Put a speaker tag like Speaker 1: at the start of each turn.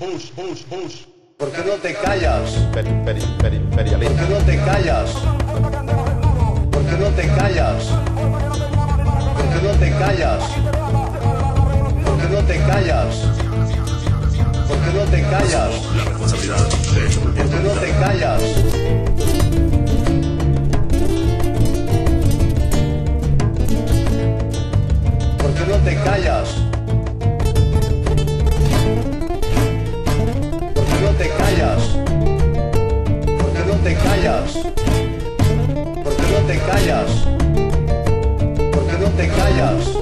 Speaker 1: ¿Por qué no te callas? ¿Por
Speaker 2: Imperialista.
Speaker 1: qué no te callas? ¿Por qué no te callas? ¿Por qué no te callas? ¿Por qué no te callas? ¿Por qué no te callas?
Speaker 2: La responsabilidad de este
Speaker 1: ¿Por qué no te callas? ¿Por qué no te callas? ¿Por qué no te callas? ¿Por qué no te callas? ¿Por qué no te callas? ¿Por qué no te callas?